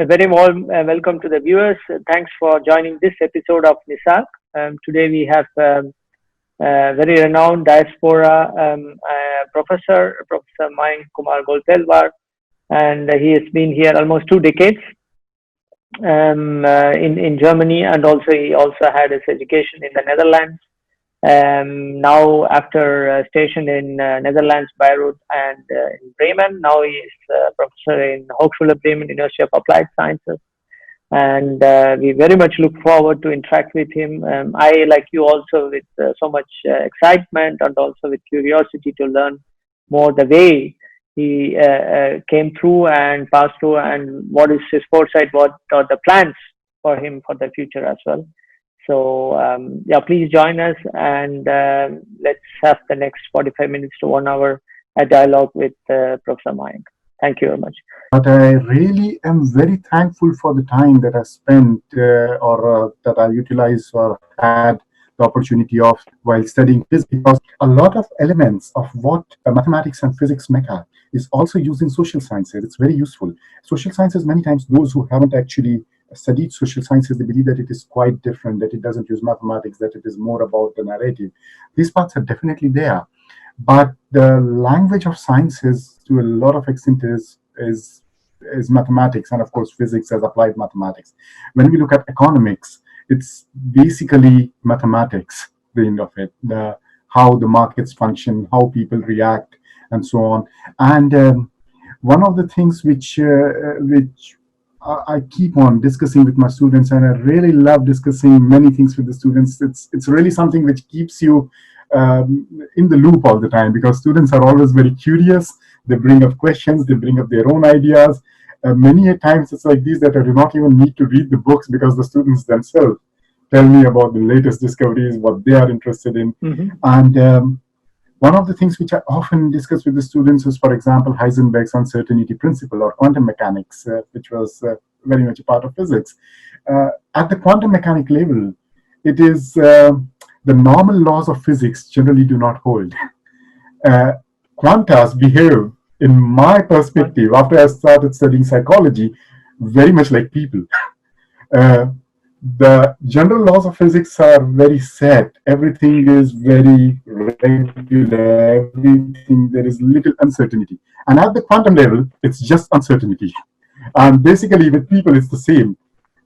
A very warm welcome to the viewers. Thanks for joining this episode of NISARG. Today we have very renowned diaspora professor, Professor Mayank Kumar Golpelwar, and he has been here almost 2 decades in Germany, and also he also had his education in the Netherlands. Now, after stationed in Netherlands, Beirut, and in Bremen, now he is professor in Hochschule Bremen, University of Applied Sciences. And we very much look forward to interact with him. I, like you, also with so much excitement and also with curiosity to learn more the way he came through and passed through, and what is his foresight, what are the plans for him for the future as well. So, yeah, please join us, and let's have the next 45 minutes to 1 hour a dialogue with Professor Mayank. Thank you very much. But I really am very thankful for the time that I spent or that I utilized or had the opportunity of while studying this, because a lot of elements of what mathematics and physics make up is also used in social sciences. It's very useful. Social sciences, many times those who haven't actually studied social sciences, they believe that it is quite different, that it doesn't use mathematics, that it is more about the narrative. These parts are definitely there, but the language of sciences to a lot of extent is mathematics, and of course physics as applied mathematics. When we look at economics, it's basically mathematics, the end of it, how the markets function, how people react, and so on. And one of the things which I keep on discussing with my students, and I really love discussing many things with the students. It's really something which keeps you in the loop all the time, because students are always very curious. They bring up questions, they bring up their own ideas. Many a times it's like these that I do not even need to read the books, because the students themselves tell me about the latest discoveries, what they are interested in. And one of the things which I often discuss with the students is, for example, Heisenberg's uncertainty principle, or quantum mechanics, which was very much a part of physics. At the quantum mechanic level, it is the normal laws of physics generally do not hold. Quantas behave, in my perspective, after I started studying psychology, very much like people. The general laws of physics are very set. Everything is very regular. Everything, there is little uncertainty. And at the quantum level, it's just uncertainty. And basically, with people, it's the same.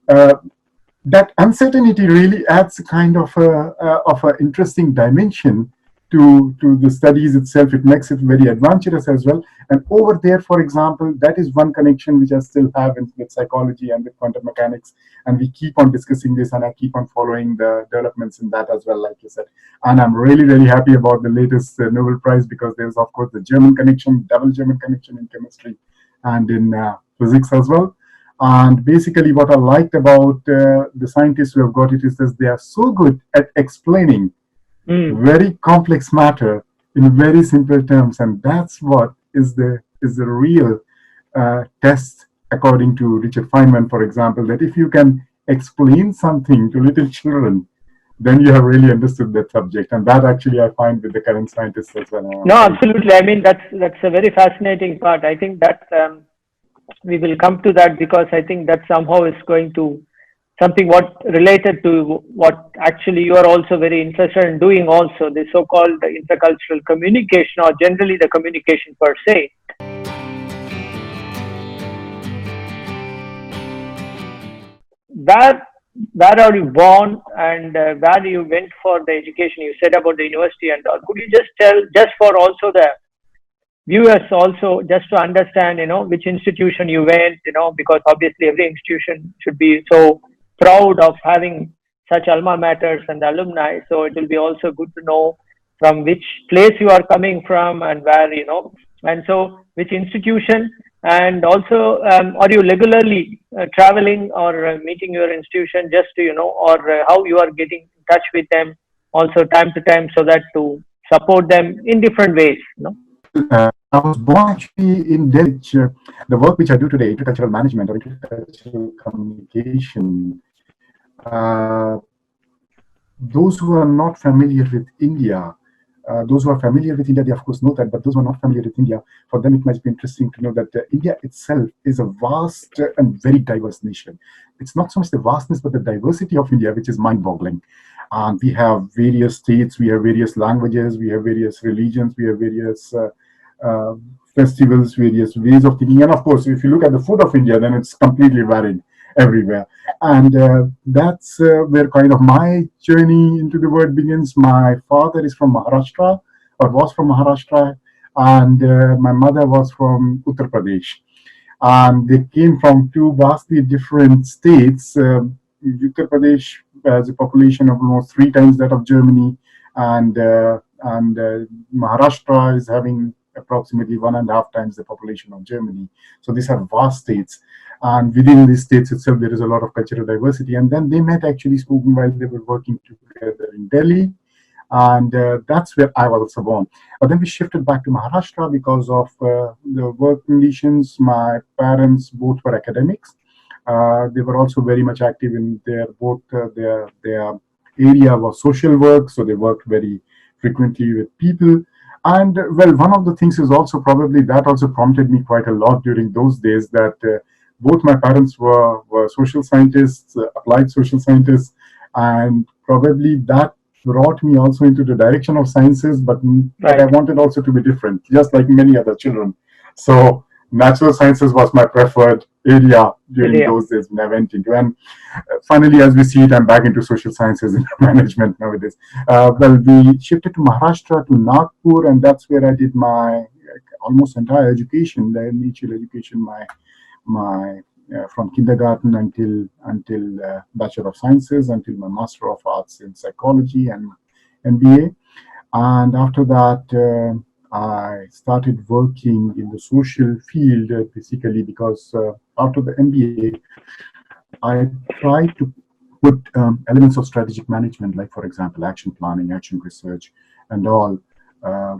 That uncertainty really adds a kind of an interesting dimension to the studies itself. It makes it very adventurous as well. And over there, for example, that is one connection which I still have with psychology and with quantum mechanics. And we keep on discussing this, and I keep on following the developments in that as well, like you said. And I'm really, really happy about the latest Nobel Prize, because there's, of course, the German connection, double German connection in chemistry and in physics as well. And basically what I liked about the scientists who have got it is that they are so good at explaining very complex matter in very simple terms, and that's what is the real test, according to Richard Feynman, for example, that if you can explain something to little children, then you have really understood that subject. And that actually I find with the current scientists as well. No, absolutely. I mean, that's a very fascinating part. I think that we will come to that, because I think that somehow is going to something what related to what actually you are also very interested in doing, also the so-called intercultural communication, or generally the communication per se. Where are you born, and where you went for the education? You said about the university and all. Could you just tell, just for also the viewers also, just to understand, which institution you went, because obviously every institution should be so proud of having such alma maters and alumni. So it will be also good to know from which place you are coming from, and where, and so which institution, and also are you regularly traveling or meeting your institution just to, or how you are getting in touch with them also time to time, so that to support them in different ways, I was born actually in Delhi. The work which I do today, intercultural management or intercultural communication, those who are not familiar with India, Those who are familiar with India, they of course know that, but those who are not familiar with India, for them it might be interesting to know that India itself is a vast and very diverse nation. It's not so much the vastness, but the diversity of India, which is mind-boggling. And we have various states, we have various languages, we have various religions, we have various uh, festivals, various ways of thinking. And of course, if you look at the food of India, then it's completely varied everywhere. And that's where kind of my journey into the world begins. My father is from Maharashtra, or was from Maharashtra, and my mother was from Uttar Pradesh. And they came from two vastly different states. Uttar Pradesh has a population of almost 3 times that of Germany, and Maharashtra is having approximately 1.5 times the population of Germany. So these are vast states, and within these states itself, there is a lot of cultural diversity. And then they met actually spoken while they were working together in Delhi, and that's where I was also born. But then we shifted back to Maharashtra because of the work conditions. My parents both were academics. They were also very much active in their area was social work, so they worked very frequently with people. And well, one of the things is also probably that also prompted me quite a lot during those days that both my parents were social scientists, applied social scientists, and probably that brought me also into the direction of sciences, but I wanted also to be different, just like many other children. So natural sciences was my preferred area during those days when I went into. And finally, as we see it, I'm back into social sciences and management nowadays. Well, we shifted to Maharashtra, to Nagpur, and that's where I did my almost entire education, the initial education, my from kindergarten until Bachelor of Sciences, until my Master of Arts in Psychology and MBA. And after that, I started working in the social field basically because after the MBA, I tried to put elements of strategic management, like for example, action planning, action research, and all,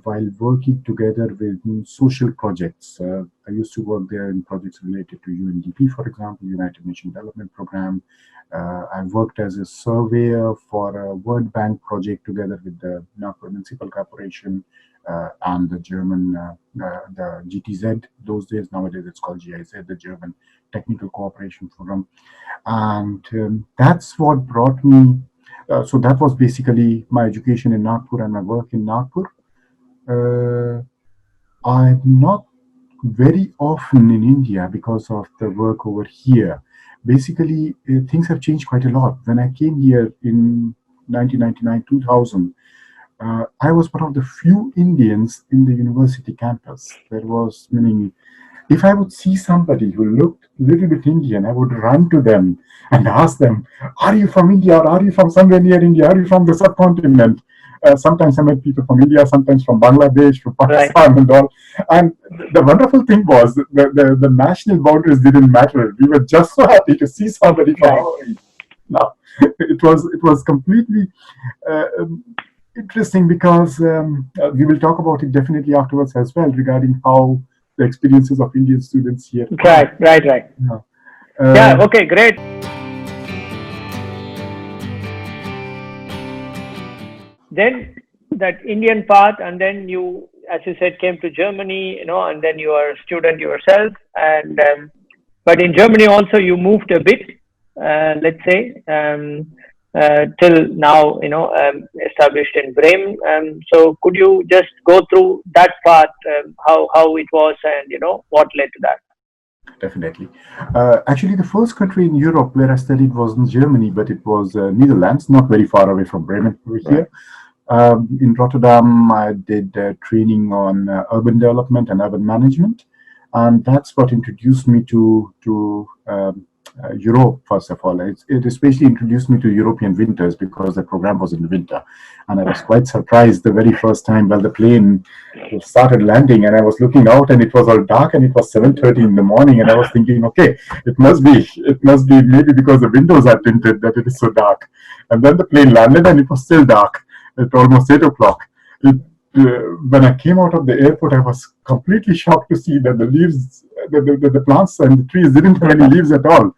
while working together with social projects. I used to work there in projects related to UNDP, for example, United Nations Development Program. I worked as a surveyor for a World Bank project together with the Nagpur Municipal Corporation and the German, the GTZ, those days. Nowadays it's called GIZ, the German Technical Cooperation Forum. And that's what brought me, so that was basically my education in Nagpur and my work in Nagpur. I'm not very often in India because of the work over here. Basically, things have changed quite a lot. When I came here in 1999, 2000, I was one of the few Indians in the university campus. There was, meaning, if I would see somebody who looked a little bit Indian, I would run to them and ask them, are you from India, or are you from somewhere near India? Are you from the subcontinent? Sometimes I met people from India, sometimes from Bangladesh, from Pakistan, and all. And the wonderful thing was the national boundaries didn't matter. We were just so happy to see somebody from our region. Now, it was completely interesting because we will talk about it definitely afterwards as well regarding how the experiences of Indian students here. Right. Yeah. Okay. Great. Then that Indian path, and then you, as you said, came to Germany, and then you are a student yourself. And but in Germany also you moved a bit, let's say, till now, established in Bremen. So could you just go through that path, how it was, and what led to that? Definitely. Actually, the first country in Europe where I studied wasn't Germany, but it was Netherlands, not very far away from Bremen over here. In Rotterdam, I did training on urban development and urban management, and that's what introduced me to Europe. First of all, it especially introduced me to European winters because the program was in the winter, and I was quite surprised the very first time while the plane started landing, and I was looking out, and it was all dark, and it was 7:30 in the morning, and I was thinking, okay, it must be maybe because the windows are tinted that it is so dark. And then the plane landed, and it was still dark at almost 8 o'clock. When I came out of the airport, I was completely shocked to see that the leaves, the plants and the trees didn't have any leaves at all.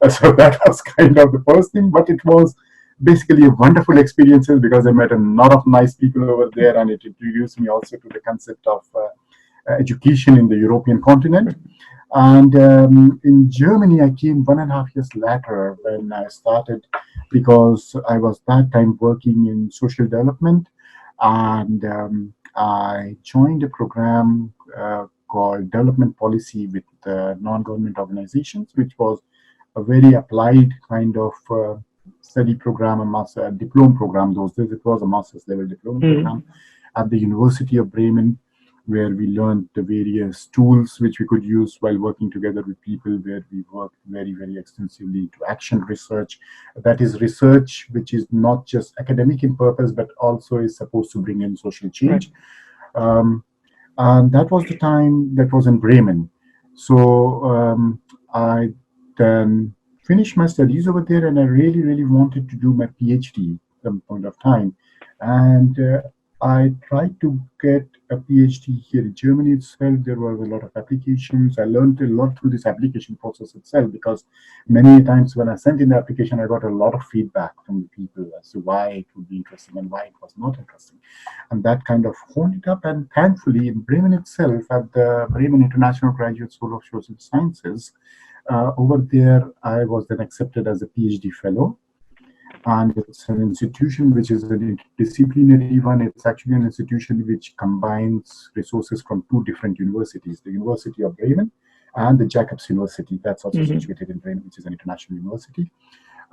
So that was kind of the first thing, but it was basically wonderful experiences because I met a lot of nice people over there, and it introduced me also to the concept of education in the European continent. And in Germany, I came 1.5 years later when I started, because I was that time working in social development, and I joined a program called Development Policy with non-government organizations, which was a very applied kind of study program, a master diploma program. Those days it was a master's level diploma program at the University of Bremen, where we learned the various tools which we could use while working together with people, where we worked very, very extensively to action research. That is research which is not just academic in purpose, but also is supposed to bring in social change. And that was the time that was in Bremen. So I then finished my studies over there, and I really, really wanted to do my PhD at some point of time. And I tried to get a PhD here in Germany itself. There was a lot of applications. I learned a lot through this application process itself, because many times when I sent in the application, I got a lot of feedback from the people as to why it would be interesting and why it was not interesting. And that kind of honed it up. And thankfully, in Bremen itself, at the Bremen International Graduate School of Social Sciences, over there, I was then accepted as a PhD fellow. And it's an institution which is an interdisciplinary one. It's actually an institution which combines resources from two different universities, the University of Bremen and the Jacobs University. That's also situated in Bremen, which is an international university.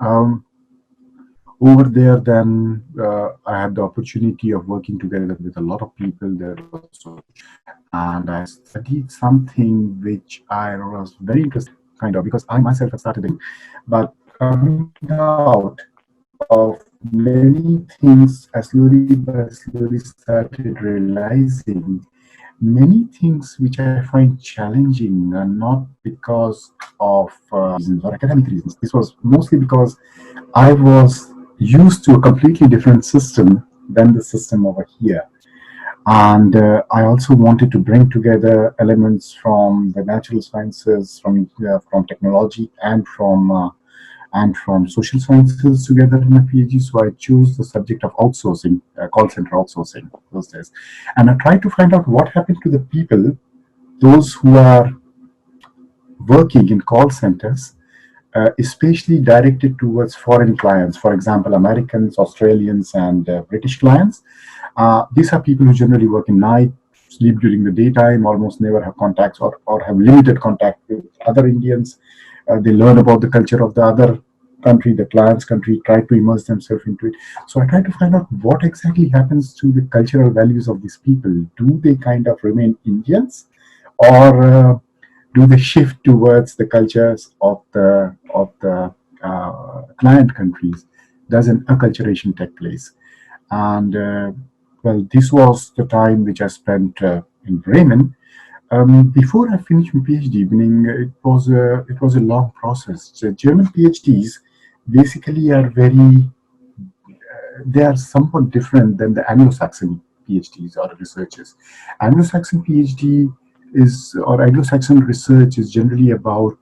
Over there, then I had the opportunity of working together with a lot of people there also. And I studied something which I was very interested in, kind of, because I myself had started in. But coming out of many things, I slowly but slowly started realizing many things which I find challenging are not because of reasons or academic reasons. This was mostly because I was used to a completely different system than the system over here. And I also wanted to bring together elements from the natural sciences, from technology, and from social sciences together in my PhD. So I chose the subject of outsourcing, call center outsourcing those days. And I tried to find out what happened to the people, those who are working in call centers, especially directed towards foreign clients, for example, Americans, Australians, and British clients. These are people who generally work in night, sleep during the daytime, almost never have contacts or have limited contact with other Indians. They learn about the culture of the other country, the client's country, try to immerse themselves into it. So I try to find out what exactly happens to the cultural values of these people. Do they kind of remain Indians, or do they shift towards the cultures of the client countries? Does an acculturation take place? And well, this was the time which I spent in Bremen. Before I finished my PhD, meaning it was a long process. So German PhDs basically are they are somewhat different than the Anglo-Saxon PhDs or researchers. Anglo-Saxon PhD or Anglo-Saxon research is generally about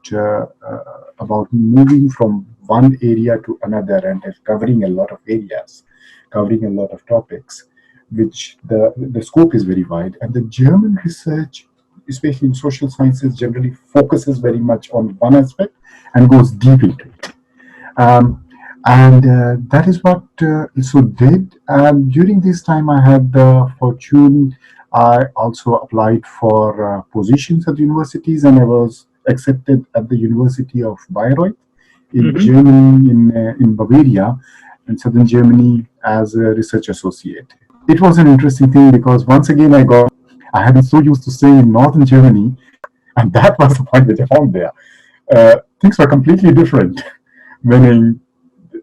moving from one area to another and covering a lot of areas, covering a lot of topics, which the scope is very wide. And the German research, especially in social sciences, generally focuses very much on one aspect and goes deep into it. And that is what ISO did. And during this time, I had the fortune. I also applied for positions at universities, and I was accepted at the University of Bayreuth in Germany, in Bavaria, in southern Germany, as a research associate. It was an interesting thing because once again I had been so used to staying in northern Germany, and that was the point that I found there. Things were completely different. Meaning,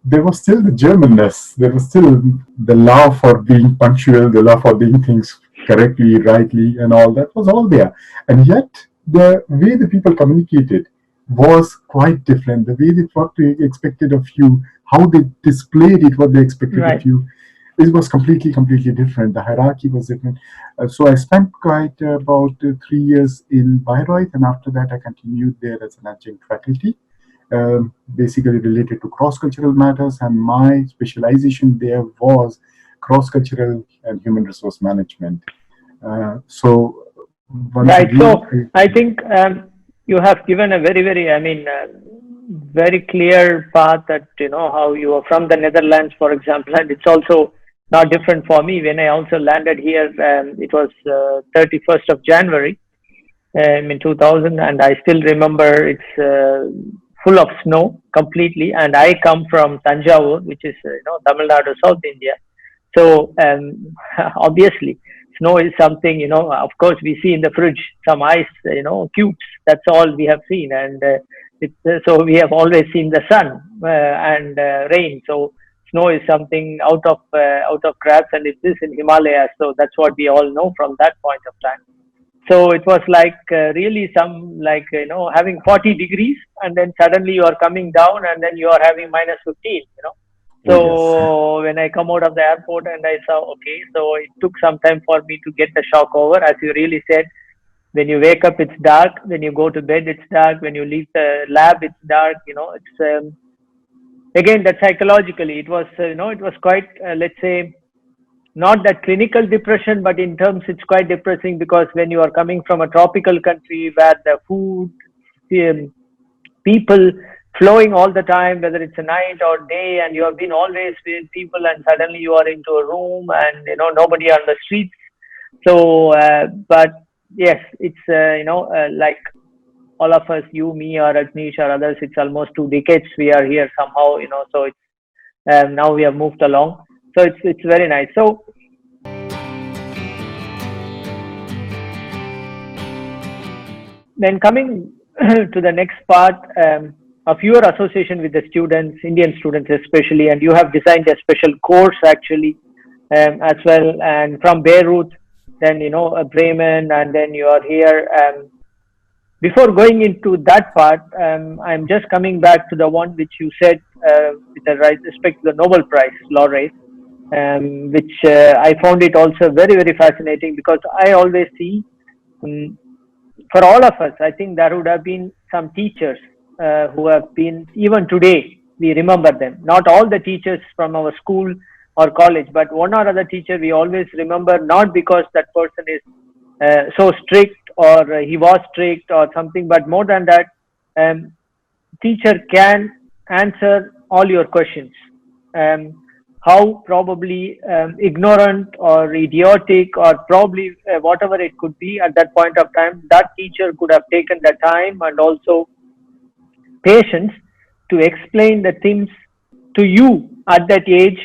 there was still the Germanness, there was still the love for being punctual, the love for doing things correctly, rightly, and all that was all there. And yet, the way the people communicated was quite different. The way what they expected of you, how they displayed it, what they expected of you, it was completely different. The hierarchy was different. So I spent quite about 3 years in Bayreuth, and after that I continued there as an adjunct faculty basically related to cross-cultural matters, and my specialization there was cross-cultural and human resource management. So once Right. again, So I think you have given a very, I mean, very clear path that, how you are from the Netherlands, for example, and it's also not different for me. When I also landed here, it was 31st of January in 2000, and I still remember it's full of snow completely. And I come from Tanjavur, which is, Tamil Nadu, South India. So obviously, snow is something, of course, we see in the fridge, some ice, cubes. That's all we have seen. And so we have always seen the sun and rain. So snow is something out of grasp, and it is in Himalayas. So that's what we all know from that point of time. So it was like really some like having 40 degrees, and then suddenly you are coming down, and then you are having minus 15. oh yes, So when I come out of the airport and I saw, okay, so it took some time for me to get the shock over. As you really said, when you wake up, it's dark. When you go to bed, it's dark. When you leave the lab, it's dark. It's again that psychologically, it was it was quite let's say not that clinical depression, but in terms it's quite depressing because when you are coming from a tropical country where the food, um, people flowing all the time, whether it's a night or day, and you have been always with people, and suddenly you are into a room and nobody on the streets. So, but yes, it's like all of us, you, me, or Ajnish, or others. It's almost 2 decades we are here somehow. So it's now we have moved along. So it's very nice. So then coming to the next part of your association with the students, Indian students especially, and you have designed a special course actually as well, and from Beirut, then Bremen, and then you are here. Before going into that part, I'm just coming back to the one which you said with the right respect to the Nobel Prize laureate, which I found it also very fascinating because I always see. Um, for all of us, I think there would have been some teachers who have been, even today, we remember them. Not all the teachers from our school or college, but one or other teacher we always remember, not because that person is so strict or he was strict or something, but more than that, um, teacher can answer all your questions. Um, how probably ignorant or idiotic or probably whatever it could be at that point of time, that teacher could have taken the time and also patience to explain the things to you at that age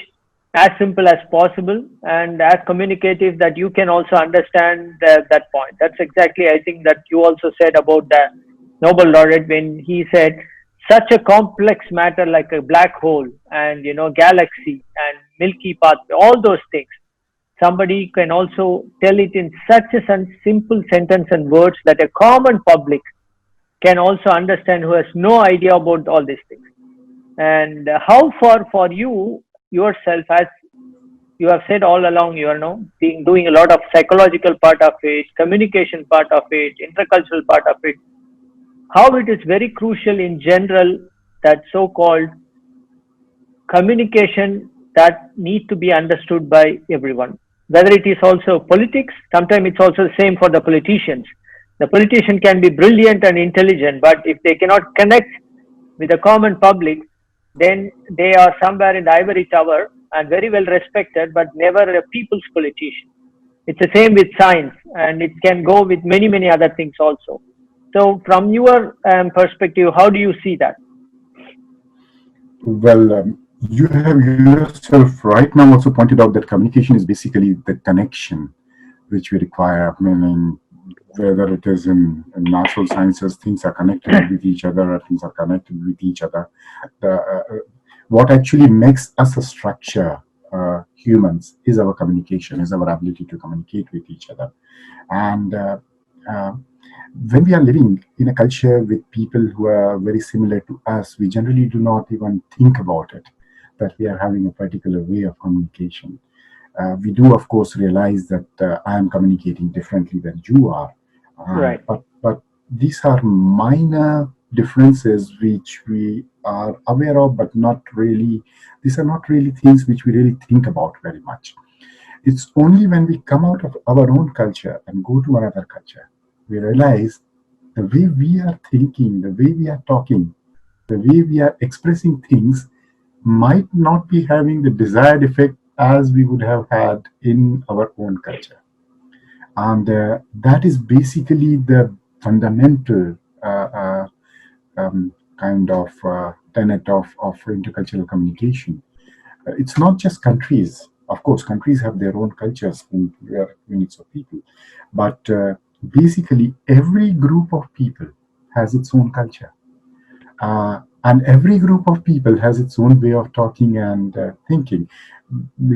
as simple as possible and as communicative that you can also understand that point. That's exactly, I think, that you also said about the Nobel laureate when he said such a complex matter like a black hole and galaxy and Milky Path, all those things. Somebody can also tell it in such a simple sentence and words that a common public can also understand who has no idea about all these things. And how far for you yourself, as you have said all along, you are now being doing a lot of psychological part of it, communication part of it, intercultural part of it, how it is very crucial in general that so-called communication that need to be understood by everyone. Whether it is also politics, sometimes it's also the same for the politicians. The politician can be brilliant and intelligent, but if they cannot connect with the common public, then they are somewhere in the ivory tower and very well respected, but never a people's politician. It's the same with science, and it can go with many other things also. So, from your perspective, how do you see that? well, you have yourself right now also pointed out that communication is basically the connection which we require, meaning whether it is in natural sciences, things are connected with each other, or things are connected with each other. What actually makes us a structure, humans, is our communication, is our ability to communicate with each other. And uh, when we are living in a culture with people who are very similar to us, we generally do not even think about it, that we are having a particular way of communication. We do, of course, realize that I am communicating differently than you are, Right. but these are minor differences which we are aware of, but not really, these are not really things which we really think about very much. It's only when we come out of our own culture and go to another culture, we realize the way we are thinking, the way we are talking, the way we are expressing things might not be having the desired effect as we would have had in our own culture. And that is basically the fundamental kind of tenet of intercultural communication. It's not just countries. Of course, countries have their own cultures in their units of people, but basically every group of people has its own culture. And every group of people has its own way of talking and thinking.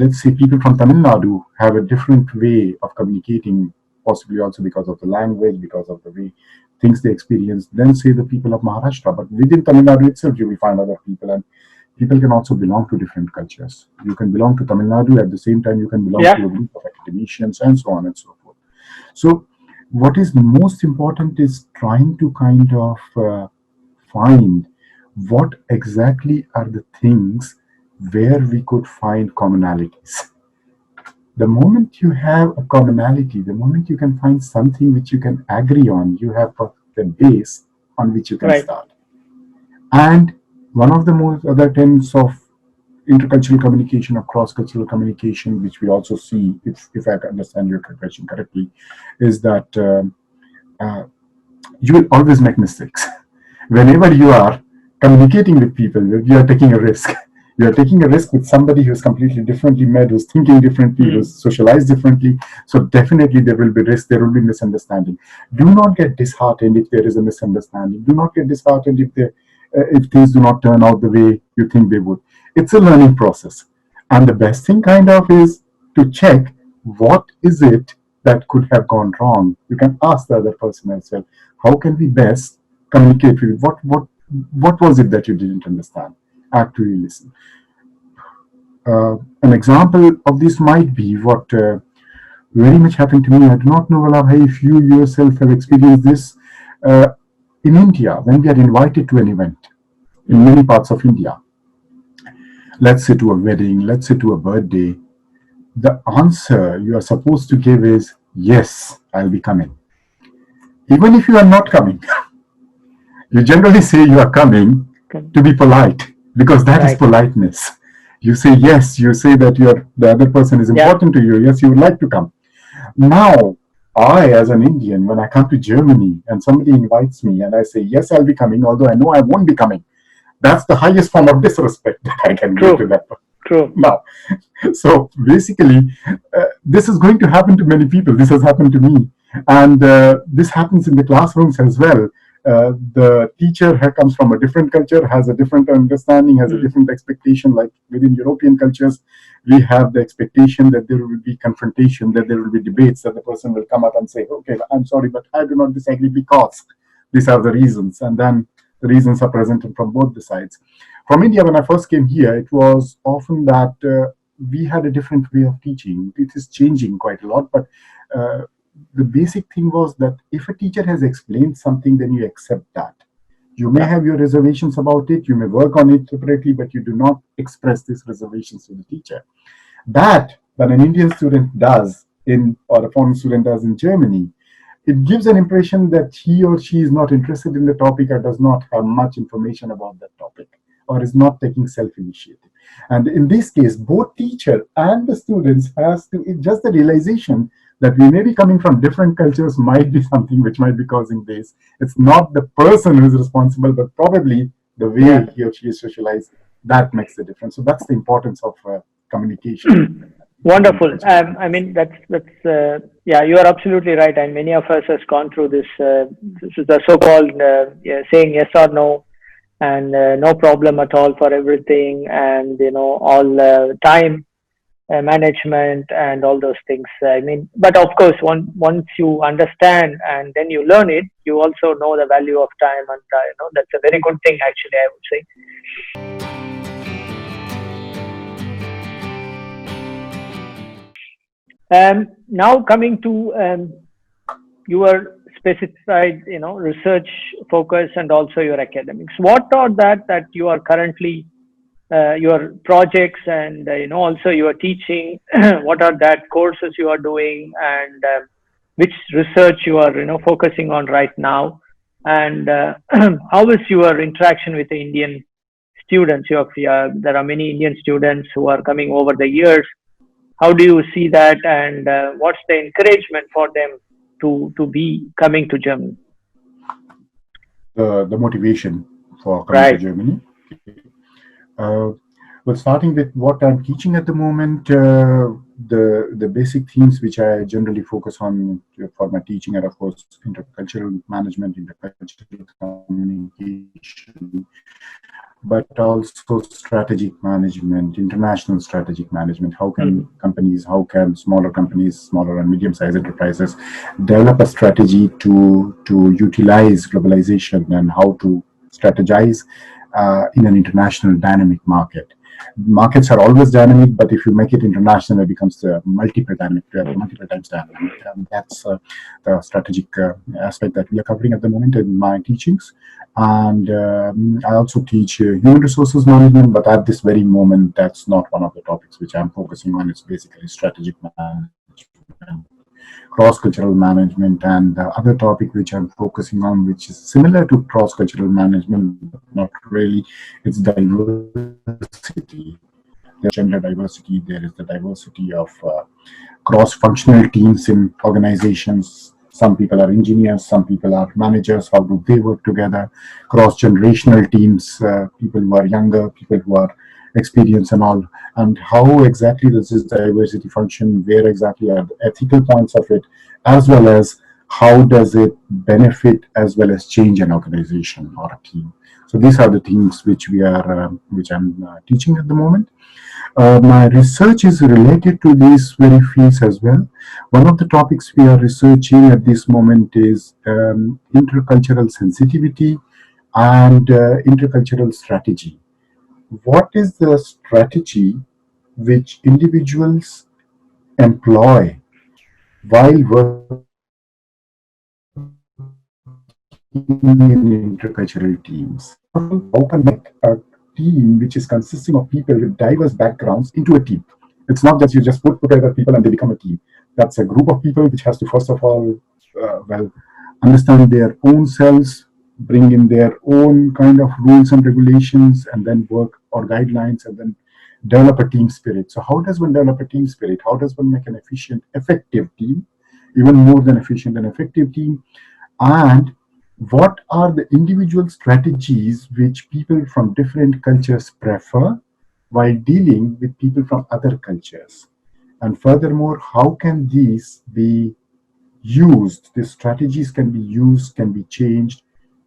Let's say people from Tamil Nadu have a different way of communicating, possibly also because of the language, because of the way things they experience, than say the people of Maharashtra. But within Tamil Nadu itself, you will find other people, and people can also belong to different cultures. You can belong to Tamil Nadu at the same time you can belong Yeah. to a group of academicians and so on and so forth. So, what is most important is trying to kind of find what exactly are the things where we could find commonalities. The moment you have a commonality, the moment you can find something which you can agree on, you have the base on which you can Right. start. And one of the most other tenets of intercultural communication or cross-cultural communication, which we also see, if I understand your question correctly, is that you will always make mistakes. Whenever you are communicating with people, you are taking a risk. You are taking a risk with somebody who's completely differently made, who's thinking differently, who's socialized differently. So definitely there will be risk, there will be misunderstanding. Do not get disheartened if there is a misunderstanding. Do not get disheartened if things do not turn out the way you think they would. It's a learning process. And the best thing kind of is to check what is it that could have gone wrong. You can ask the other person as well, how can we best communicate with you? What was it that you didn't understand? Actually listen. An example of this might be what very much happened to me. I do not know, Vallabhai, if you yourself have experienced this. Uh, in India, when we are invited to an event in many parts of India, let's say to a wedding, let's say to a birthday, the answer you are supposed to give is, yes, I'll be coming. Even if you are not coming, you generally say you are coming to be polite, because that is Right. politeness. You say yes, you say that the other person is important to you. Yes, you would like to come. Now, I, as an Indian, when I come to Germany and somebody invites me and I say, yes, I'll be coming, although I know I won't be coming, that's the highest form of disrespect that I can give to that person. True. Now, so basically, this is going to happen to many people. This has happened to me. And this happens in the classrooms as well. The teacher comes from a different culture, has a different understanding, has a different expectation. Like within European cultures, we have the expectation that there will be confrontation, that there will be debates, that the person will come up and say, okay, I'm sorry, but I do not disagree because these are the reasons. And then the reasons are presented from both the sides. From India, when I first came here, it was often that we had a different way of teaching. It is changing quite a lot, but the basic thing was that if a teacher has explained something, then you accept that. You may have your reservations about it, you may work on it separately, but you do not express these reservations to the teacher. That, when an Indian student does or a foreign student does in Germany, it gives an impression that he or she is not interested in the topic or does not have much information about that topic, or is not taking self-initiative. And in this case, both teacher and the students has to, just the realization that we may be coming from different cultures might be something which might be causing this. It's not the person who is responsible, but probably the way he or she is socialized, that makes the difference. So that's the importance of communication. Wonderful. I mean, that's yeah, you are absolutely right. And many of us has gone through this. This is the so-called saying yes or no, and no problem at all for everything, and all time management and all those things. I mean, but of course, once you understand and then you learn it, you also know the value of time, and that's a very good thing. Actually, I would say. Now coming to your specified, research focus and also your academics. What are that you are currently your projects and also your teaching? What are that courses you are doing, and which research you are focusing on right now, and how is your interaction with the Indian students? There are many Indian students who are coming over the years. How do you see that, and what's the encouragement for them to be coming to Germany? The motivation for coming to Right. Germany. Uh, well, starting with what I'm teaching at the moment, the basic themes which I generally focus on for my teaching are, of course, intercultural management, intercultural communication, but also strategic management, international strategic management. How can companies, how can smaller companies, smaller and medium-sized enterprises develop a strategy to utilize globalization, and how to strategize in an international dynamic market. Markets are always dynamic, but if you make it international, it becomes multiple times dynamic. And that's the strategic aspect that we are covering at the moment in my teachings. And I also teach human resources management, but at this very moment, that's not one of the topics which I'm focusing on. It's basically strategic management, cross-cultural management, and the other topic which I'm focusing on, which is similar to cross-cultural management, but not really, it's diversity. There's gender diversity, there is the diversity of cross-functional teams in organizations. Some people are engineers, some people are managers. How do they work together? Cross-generational teams, people who are younger, people who are experienced and all. And how exactly does this diversity function? Where exactly are the ethical points of it? As well as how does it benefit as well as change an organization or a team? So these are the themes which I'm teaching at the moment. My research is related to these very fields as well. One of the topics we are researching at this moment is intercultural sensitivity and intercultural strategy. What is the strategy which individuals employ while working in intercultural teams? How can make a team which is consisting of people with diverse backgrounds into a team? It's not that you just put together people and they become a team. That's a group of people which has to first of all, understand their own selves, bring in their own kind of rules and regulations, and then work or guidelines, and then develop a team spirit. So how does one develop a team spirit? How does one make an efficient, effective team, even more than efficient and effective team? And what are the individual strategies which people from different cultures prefer while dealing with people from other cultures? And furthermore, how can these be used? These strategies can be used, can be changed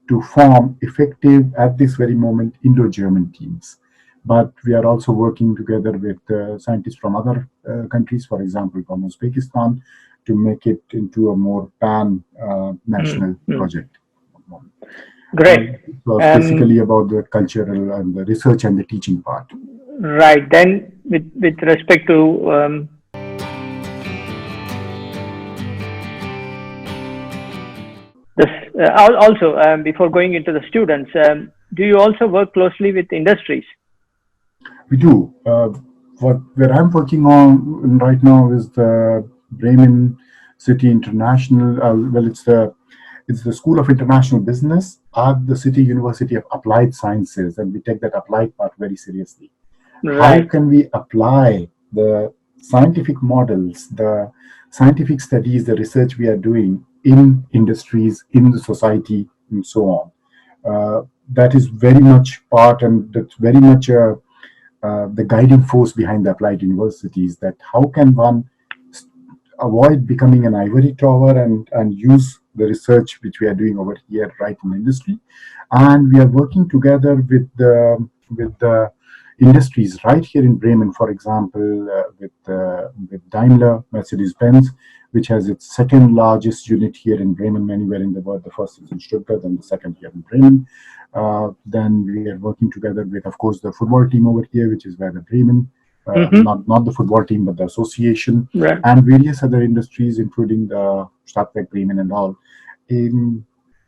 to form effective, at this very moment, Indo-German teams. But we are also working together with scientists from other countries, for example, from Uzbekistan, to make it into a more pan-national project. Great. It was basically about the cultural and the research and the teaching part. Right. Then, with respect to this, also before going into the students, do you also work closely with industries? We do. Where I'm working on right now is the Bremen City International. It's the School of International Business at the City University of Applied Sciences, and we take that applied part very seriously. Right. How can we apply the scientific models, the scientific studies, the research we are doing in industries, in the society, and so on? That is very much part, and that's very much the guiding force behind the applied universities, that how can one avoid becoming an ivory tower and use the research which we are doing over here right in the industry. And we are working together with the industries right here in Bremen, for example, with Daimler, Mercedes-Benz, which has its second largest unit here in Bremen, anywhere in the world. The first is in Stuttgart and the second here in Bremen. Then we are working together with, of course, the football team over here, which is Werder Bremen. Not the football team, but the association, right, and various other industries, including the Stadtwerk Bremen and all. in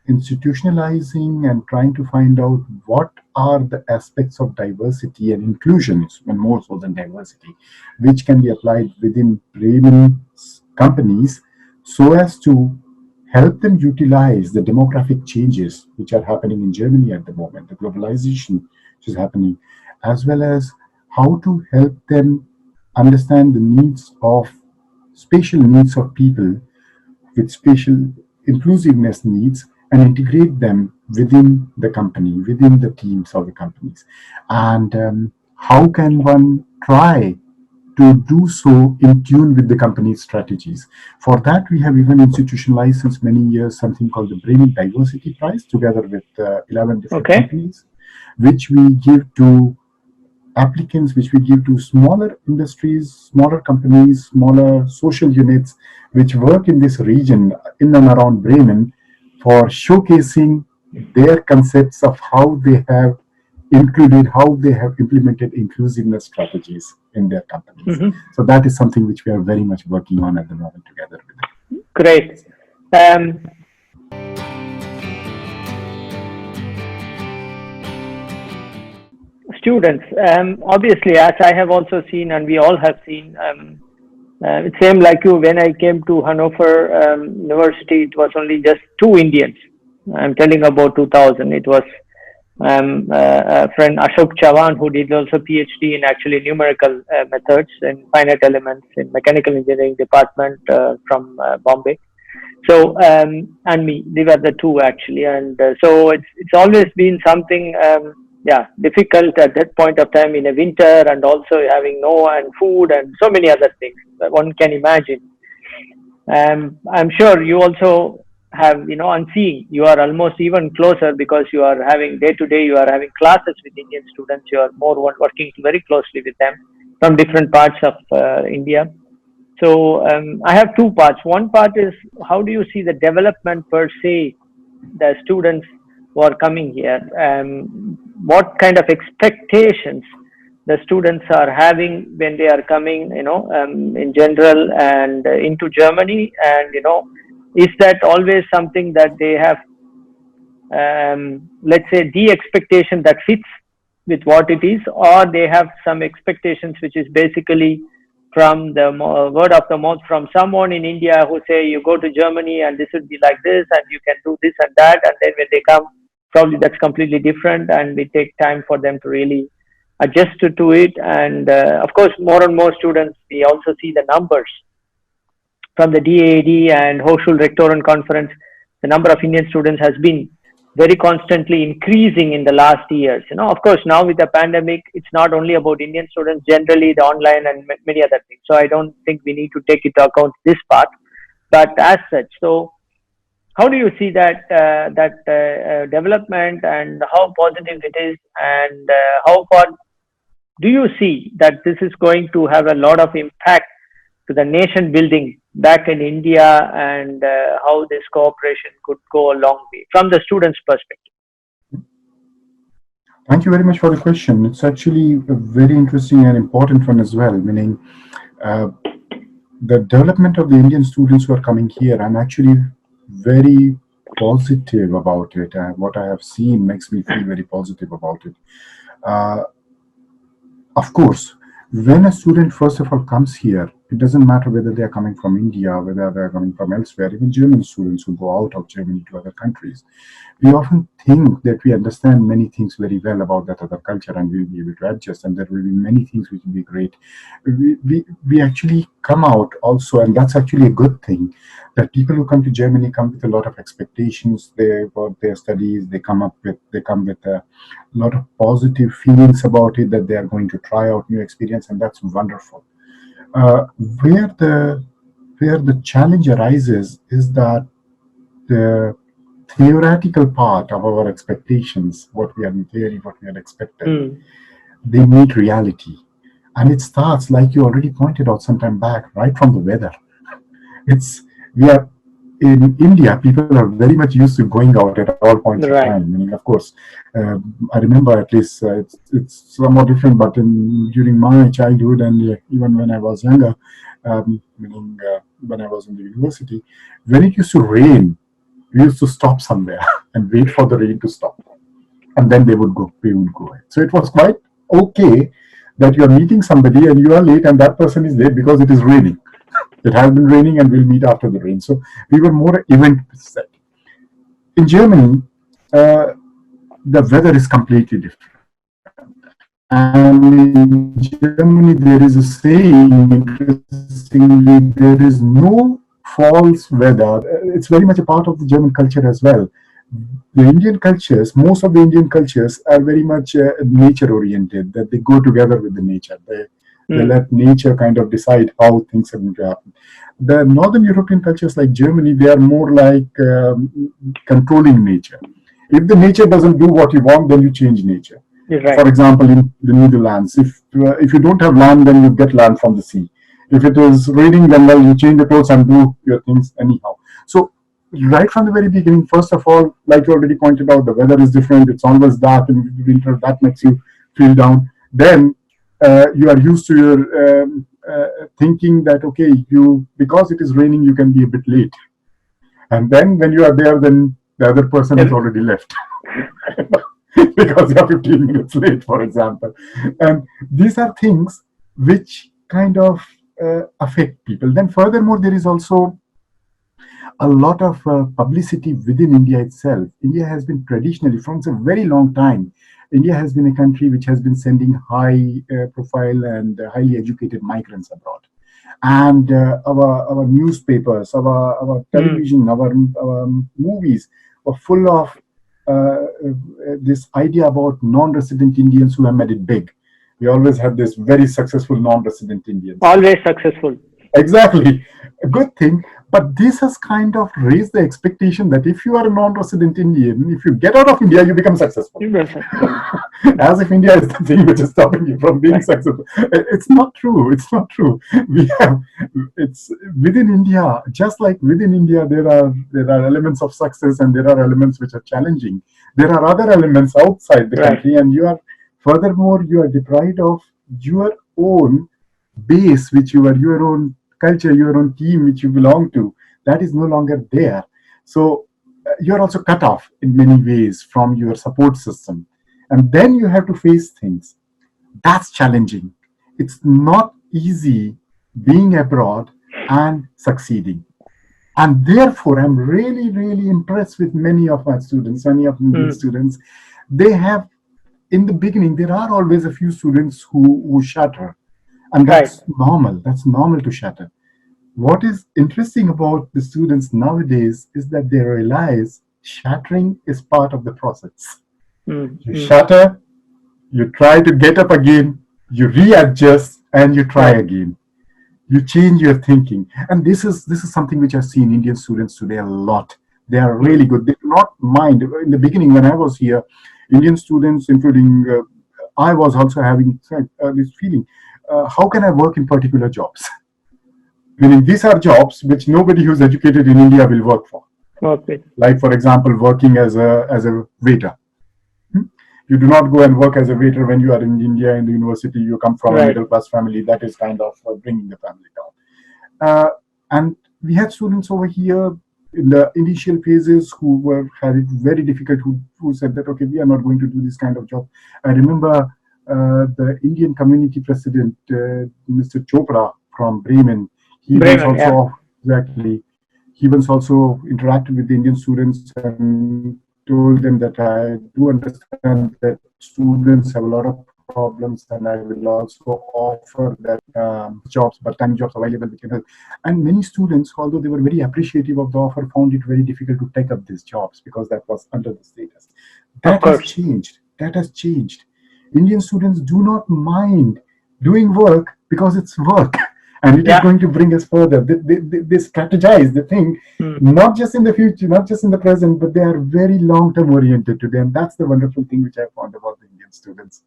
institutionalizing and trying to find out what are the aspects of diversity and inclusion, and more so than diversity, which can be applied within Bremen's companies so as to help them utilize the demographic changes which are happening in Germany at the moment, the globalization which is happening, as well as how to help them understand the needs of spatial needs of people with spatial inclusiveness needs and integrate them within the company, within the teams of the companies. And how can one try to do so in tune with the company's strategies? For that, we have even institutionalized since many years something called the Bremen Diversity Prize, together with 11 different Okay. companies, which we give to applicants, which we give to smaller industries, smaller companies, smaller social units which work in this region in and around Bremen, for showcasing their concepts of how they have included, how they have implemented inclusiveness strategies in their companies. So that is something which we are very much working on at the moment together with them. Great. Students, obviously, as I have also seen, and we all have seen, it's same like you. When I came to Hannover University, it was only just two Indians. I'm telling about 2000. It was a friend Ashok Chavan, who did also PhD in actually numerical methods and finite elements in mechanical engineering department from Bombay. So and me, they were the two actually, and so it's always been something difficult at that point of time in a winter, and also having no and food and so many other things that one can imagine. I'm sure you also have, on seeing, you are almost even closer because you are having day to day, you are having classes with Indian students, you are more working very closely with them from different parts of India. So I have two parts. One part is, how do you see the development per se, the students who are coming here? What kind of expectations the students are having when they are coming, in general and into Germany, and is that always something that they have, let's say, the expectation that fits with what it is, or they have some expectations which is basically from the word of the mouth from someone in India who say you go to Germany and this would be like this and you can do this and that, and then when they come, probably that's completely different, and it take time for them to really adjust to it. And of course, more and more students, we also see the numbers from the DAAD and Hochschule Rectoren Conference. The number of Indian students has been very constantly increasing in the last years. Of course, now with the pandemic, it's not only about Indian students, generally the online and many other things. So I don't think we need to take into account this part, but as such. So how do you see that development, and how positive it is, and how far do you see that this is going to have a lot of impact to the nation building back in India, and how this cooperation could go a long way from the students' perspective? Thank you very much for the question. It's actually a very interesting and important one as well, meaning the development of the Indian students who are coming here. I'm actually very positive about it. What I have seen makes me feel very positive about it. Of course, when a student first of all comes here, it doesn't matter whether they are coming from India, whether they are coming from elsewhere, even German students who go out of Germany to other countries. We often think that we understand many things very well about that other culture and we'll be able to adjust, and there will be many things which will be great. We actually come out also, and that's actually a good thing, that people who come to Germany come with a lot of expectations about their studies. They come with a lot of positive feelings about it, that they are going to try out new experience, and that's wonderful. Where the challenge arises is that the theoretical part of our expectations, what we are in theory, what we are expected, they meet reality. And it starts, like you already pointed out some time back, right from the weather. We are in India, people are very much used to going out at all points of time. Meaning, of course, I remember at least it's somewhat different, but during my childhood and even when I was younger, meaning when I was in the university, when it used to rain, we used to stop somewhere and wait for the rain to stop, and then we would go ahead. So it was quite okay that you're meeting somebody and you are late and that person is late because it is raining. It has been raining and we'll meet after the rain. So we were more event set. In Germany, the weather is completely different. And in Germany, there is a saying, interestingly, there is no false weather. It's very much a part of the German culture as well. The Indian cultures, most of the Indian cultures are very much nature oriented, that they go together with the nature. They let nature kind of decide how things are going to happen. The Northern European cultures like Germany, they are more like controlling nature. If the nature doesn't do what you want, then you change nature. Right. For example, in the Netherlands, if you don't have land, then you get land from the sea. If it is raining, then well, you change the clothes and do your things anyhow. So right from the very beginning, first of all, like you already pointed out, the weather is different. It's always dark in winter. That makes you feel down. Then you are used to your thinking that, okay, because it is raining, you can be a bit late. And then when you are there, then the other person is already left. Because you are 15 minutes late, for example. And these are things which kind of affect people. Then furthermore, there is also a lot of publicity within India itself. India has been traditionally, from a very long time, India has been a country which has been sending high profile and highly educated migrants abroad. And our newspapers, our television, our movies were full of this idea about non-resident Indians who have made it big. We always have this very successful non-resident Indians. Always successful. Exactly. A good thing. But this has kind of raised the expectation that if you are a non-resident Indian, if you get out of India, you become successful. As if India is the thing which is stopping you from being successful. It's not true. It's not true. It's within India, just like within India, there are elements of success and there are elements which are challenging. There are other elements outside the country, and furthermore, you are deprived of your own base, which your own culture, your own team which you belong to, that is no longer there. So you're also cut off in many ways from your support system. And then you have to face things. That's challenging. It's not easy being abroad and succeeding. And therefore, I'm really, really impressed with many of my students, many of Indian students. They have, in the beginning, there are always a few students who shatter. And that's normal. That's normal to shatter. What is interesting about the students nowadays is that they realize shattering is part of the process. You shatter, you try to get up again, you readjust, and you try again. You change your thinking. And this is something which I've seen Indian students today a lot. They are really good. They do not mind. In the beginning, when I was here, Indian students, including I was also having this feeling, how can I work in particular jobs? Meaning these are jobs which nobody who's educated in India will work for. Okay. Like, for example, working as a waiter. You do not go and work as a waiter when you are in India in the university. You come from a middle class family. That is kind of bringing the family down. And we had students over here in the initial phases who had it very difficult, who said that, okay, we are not going to do this kind of job. I remember the Indian community president, Mr. Chopra from Bremen. He was also interacted with the Indian students and told them that I do understand that students have a lot of problems, and I will also offer that jobs, part-time jobs available. And many students, although they were very appreciative of the offer, found it very difficult to take up these jobs because that was under the status. That has changed. That has changed. Indian students do not mind doing work because it's work. And it is going to bring us further. They strategize, they think, not just in the future, not just in the present, but they are very long-term oriented today. And that's the wonderful thing which I found about the Indian students.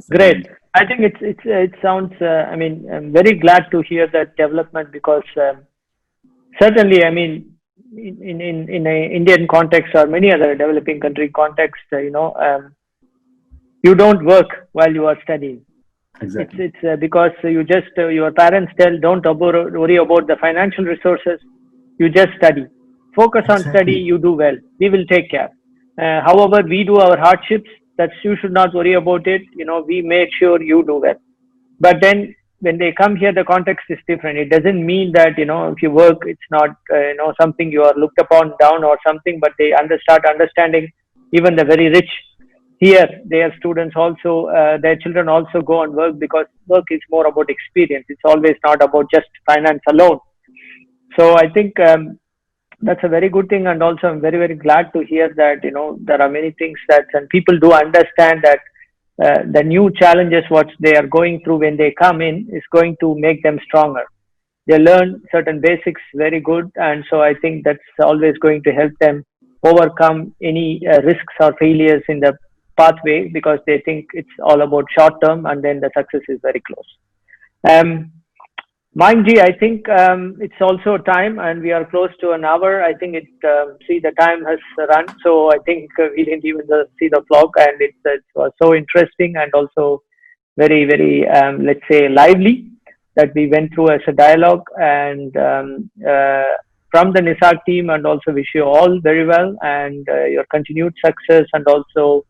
Great. I think it sounds, I'm very glad to hear that development because certainly, in an Indian context or many other developing country context, you don't work while you are studying. Exactly. It's because your parents don't worry about the financial resources. You just study. Focus on study, you do well. We will take care. However, we do our hardships. That you should not worry about it. We make sure you do well. But then when they come here, the context is different. It doesn't mean that if you work, it's not something you are looked upon down or something. But they start understanding. Even the very rich here, their students also, their children also go and work, because work is more about experience. It's always not about just finance alone. So I think that's a very good thing, and also I'm very, very glad to hear that there are many things that, and people do understand that the new challenges what they are going through when they come in is going to make them stronger. They learn certain basics very good, and so I think that's always going to help them overcome any risks or failures in the pathway, because they think it's all about short term, and then the success is very close. Mayank, I think it's also time, and we are close to an hour. I think see, the time has run, so I think we didn't even see the clock, and it was so interesting and also very, very, let's say, lively, that we went through as a dialogue. And from the NISARG team, and also wish you all very well, and your continued success, and also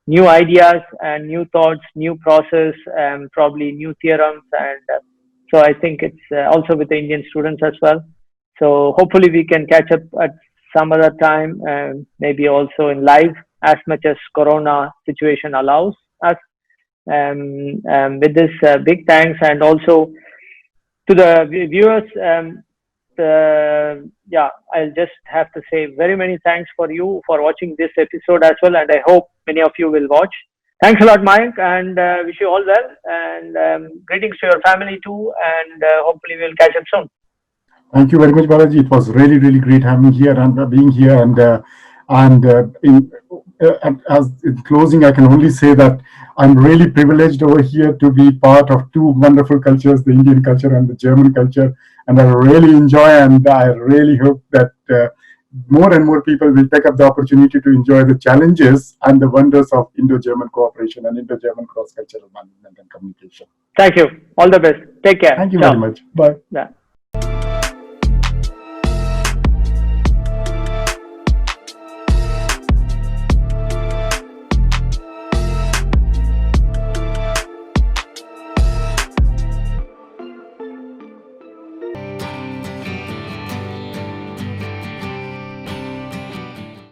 new ideas and new thoughts, new process, and probably new theorems. And so I think it's also with the Indian students as well. So hopefully we can catch up at some other time, and maybe also in live, as much as Corona situation allows us. With this, big thanks, and also to the viewers. I'll just have to say very many thanks for you for watching this episode as well, and I hope many of you will watch. Thanks a lot, Mayank, and wish you all well, and greetings to your family too, and hopefully we'll catch up soon. Thank you very much, Balaji. It was really, really great having here and being here. As in closing, I can only say that I'm really privileged over here to be part of two wonderful cultures, the Indian culture and the German culture. And I really enjoy, and I really hope that more and more people will take up the opportunity to enjoy the challenges and the wonders of Indo-German cooperation and Indo-German cross-cultural management and communication. Thank you. All the best. Take care. Thank you very much. Bye. Yeah.